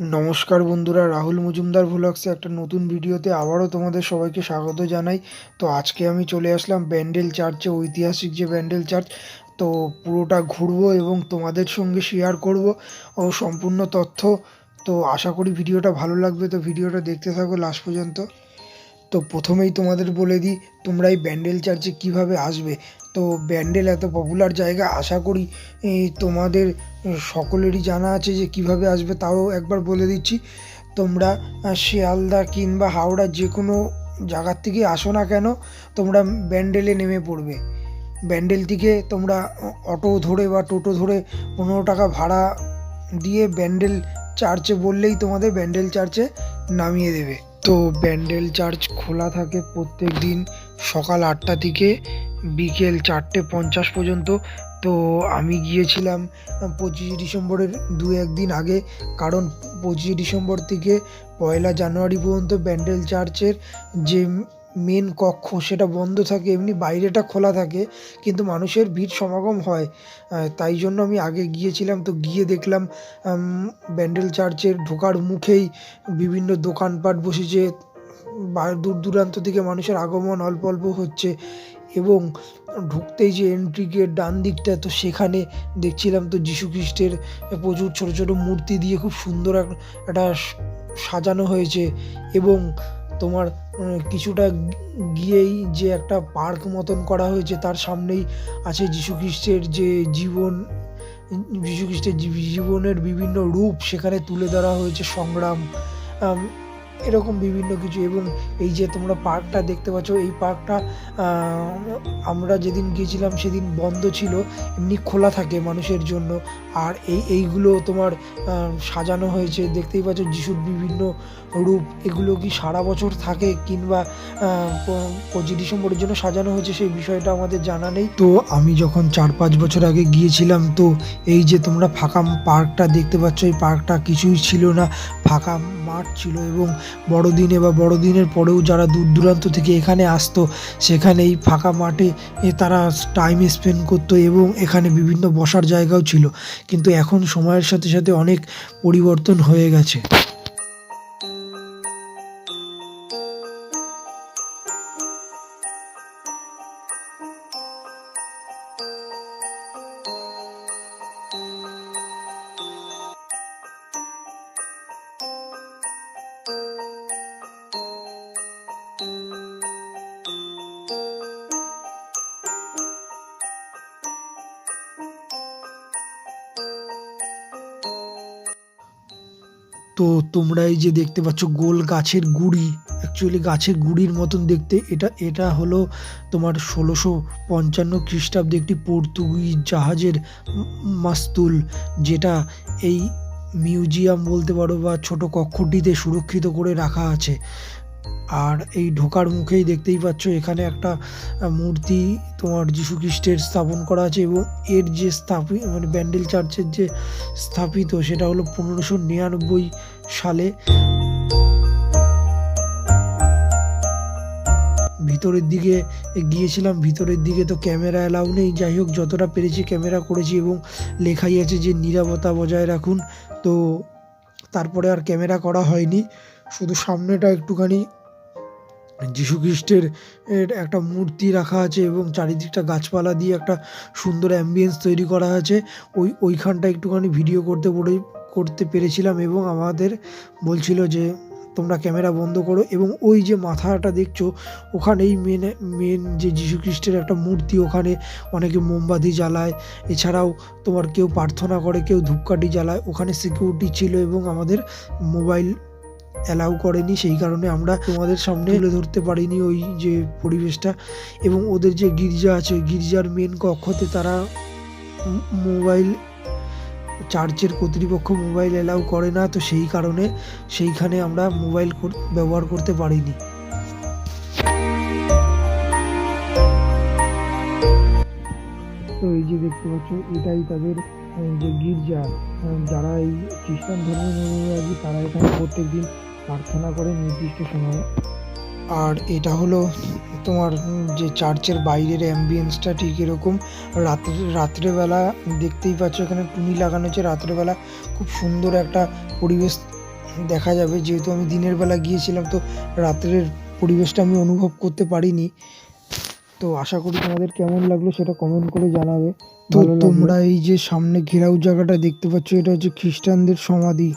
নমস্কার বন্ধুরা, রাহুল মজুমদার ভ্লগসে একটা নতুন ভিডিওতে আবারও তোমাদের সবাইকে স্বাগত জানাই। তো আজকে আমি চলে আসলাম ব্যান্ডেল চার্চে, ঐতিহাসিক যে ব্যান্ডেল চার্চ। তো পুরোটা ঘুরবো এবং তোমাদের সঙ্গে শেয়ার করব ও সম্পূর্ণ তথ্য। তো আশা করি ভিডিওটা ভালো লাগবে, তো ভিডিওটা দেখতে থাকো লাস্ট পর্যন্ত। তো প্রথমেই তোমাদের বলে দিই তোমরা এই ব্যান্ডেল চার্চে কিভাবে আসবে। তো ব্যান্ডেল এত পপুলার জায়গা, আশা করি তোমাদের সকলেরই জানা আছে যে কিভাবে আসবে, তাও একবার বলে দিচ্ছি। তোমরা শিয়ালদা কিংবা হাওড়া যে কোনো জায়গার থেকে আসো না কেন, তোমরা ব্যান্ডেলে নেমে পড়বে। ব্যান্ডেল থেকে তোমরা অটো ধরে বা টোটো ধরে 15 টাকা ভাড়া দিয়ে ব্যান্ডেল চার্চে বললেই তোমাদের ব্যান্ডেল চার্চে নামিয়ে দেবে। তো ব্যান্ডেল চার্চ খোলা থাকে প্রত্যেক দিন সকাল 8টা থেকে বিকেল 4:50 পর্যন্ত। তো আমি গিয়েছিলাম 25 ডিসেম্বরের 2-1 দিন আগে, কারণ 25 ডিসেম্বর থেকে 1 জানুয়ারি পর্যন্ত ব্যান্ডেল চার্চের যে মেন কক্ষ সেটা বন্ধ থাকে, এমনি বাইরেটা খোলা থাকে, কিন্তু মানুষের ভিড় সমাগম হয়। তাই জন্য আমি আগে গিয়েছিলাম। তো গিয়ে দেখলাম ব্যান্ডেল চার্চের ঢোকার মুখেই বিভিন্ন দোকানপাট বসেছে, দূর দূরান্ত থেকে মানুষের আগমন অল্প অল্প হচ্ছে। এবং ঢুকতেই যে এন্ট্রি গেট ডান দিকটা, তো সেখানে দেখছিলাম তো যীশু খ্রিস্টের প্রচুর ছোট ছোট মূর্তি দিয়ে খুব সুন্দর একটা সাজানো হয়েছে। এবং তোমার কিছুটা গিয়েই যে একটা পার্ক মতন করা হয়েছে, তার সামনেই আছে যীশু খ্রিস্টের যে জীবনের বিভিন্ন রূপ সেখানে তুলে ধরা হয়েছে, সংগ্রাম, এরকম বিভিন্ন কিছু। এবং এই যে তোমরা পার্কটা দেখতে পাচ্ছ, এই পার্কটা আমরা যেদিন গিয়েছিলাম সেদিন বন্ধ ছিল, এমনি খোলা থাকে মানুষের জন্য। আর এইগুলো তোমার সাজানো হয়েছে, দেখতেই পাচ্ছ যিশুর বিভিন্ন রূপ। এগুলো কি সারা বছর থাকে কিংবা 25 ডিসেম্বরের জন্য সাজানো হয়েছে সেই বিষয়টা আমাদের জানা নেই। তো আমি যখন 4-5 বছর আগে গিয়েছিলাম, তো এই যে তোমরা ফাঁকা পার্কটা দেখতে পাচ্ছ, এই পার্কটা কিছুই ছিল না, ফাঁকা মাঠ ছিল। এবং বড়দিনে বা বড়দিনের পরেও যারা দূর দূরান্ত থেকে এখানে আসতো, সেখানে এই ফাঁকা মাঠে তারা টাইম স্পেন্ড করতো এবং এখানে বিভিন্ন বসার জায়গাও ছিল। কিন্তু এখন সময়ের সাথে সাথে অনেক পরিবর্তন হয়ে গেছে। তো তোমরা এই যে দেখতে পাচ্ছ গোল গাছের গুঁড়ি, অ্যাকচুয়ালি গাছের গুঁড়ির মতন দেখতে। এটা হলো তোমার 1655 খ্রিস্টাব্দে একটি পর্তুগিজ জাহাজের মাস্তুল, যেটা এই মিউজিয়াম বলতে পারো বা ছোট কক্ষটিতে সুরক্ষিত করে রাখা আছে। আর এই ঢোকার মুখেই দেখতেই পাচ্ছ এখানে একটা মূর্তি তোমার যীশু খ্রিস্টের স্থাপন করা আছে। এবং এর যে মানে ব্যান্ডেল চার্চের যে স্থাপিত, সেটা হলো 1599 সালে। ভিতরের দিকে গিয়েছিলাম, ভিতরের দিকে তো ক্যামেরা অ্যালাউ নেই, যাই হোক যতটা পেরেছি ক্যামেরা করেছি। এবং লেখাই আছে যে নিরাপত্তা বজায় রাখুন। তো তারপরে আর ক্যামেরা করা হয়নি, শুধু সামনেটা একটুখানি যীশু খ্রিস্টের একটা মূর্তি রাখা আছে এবং চারিদিকটা গাছপালা দিয়ে একটা সুন্দর অ্যাম্বিয়েন্স তৈরি করা আছে। ওইখানটা একটুখানি ভিডিও করতে পেরেছিলাম। এবং আমাদের বলছিল যে তোমরা ক্যামেরা বন্ধ করো। এবং ওই যে মাথাটা দেখছো, ওখানেই মেন যে যীশু খ্রিস্টের একটা মূর্তি, ওখানে অনেকে মোমবাতি জ্বালায়, এছাড়াও তোমার কেউ প্রার্থনা করে, কেউ ধূপকাঠি জ্বালায়। ওখানে সিকিউরিটি ছিল এবং আমাদের মোবাইল অ্যালাউ করেনি, সেই কারণে আমরা তোমাদের সামনে তুলে ধরতে পারিনি ওই যে পরিবেশটা। এবং ওদের যে গির্জা আছে, গির্জার মেন কক্ষতে তারা মোবাইল, চার্চের কর্তৃপক্ষ মোবাইল অ্যালাউ করে না, তো সেই কারণে সেইখানে আমরা মোবাইল ব্যবহার করতে পারিনি। তো এই যে দেখতে পাচ্ছ, এটাই তাদের যে গির্জা। যারা এই খ্রিস্টান ধর্মাবলম্বী তারা এখানে প্রত্যেক দিন প্রার্থনা করে নির্দিষ্ট সময়ে। আর এটা হলো তোমার যে চার্চের বাইরের অ্যাম্বিয়েন্সটা ঠিক এরকম। রাত্রেবেলা দেখতেই পাচ্ছ এখানে টুনি লাগানো আছে, রাত্রেবেলা খুব সুন্দর একটা পরিবেশ দেখা যাবে, যেহেতু আমি দিনের বেলা গিয়েছিলাম তো রাত্রের পরিবেশটা আমি অনুভব করতে পারিনি। তো আশা করি তোমাদের কেমন লাগলো সেটা কমেন্ট করে জানাবে। তো তোমরা এই যে সামনে ঘেরাও জায়গাটা দেখতে পাচ্ছ, এটা হচ্ছে খ্রিস্টানদের সমাধি।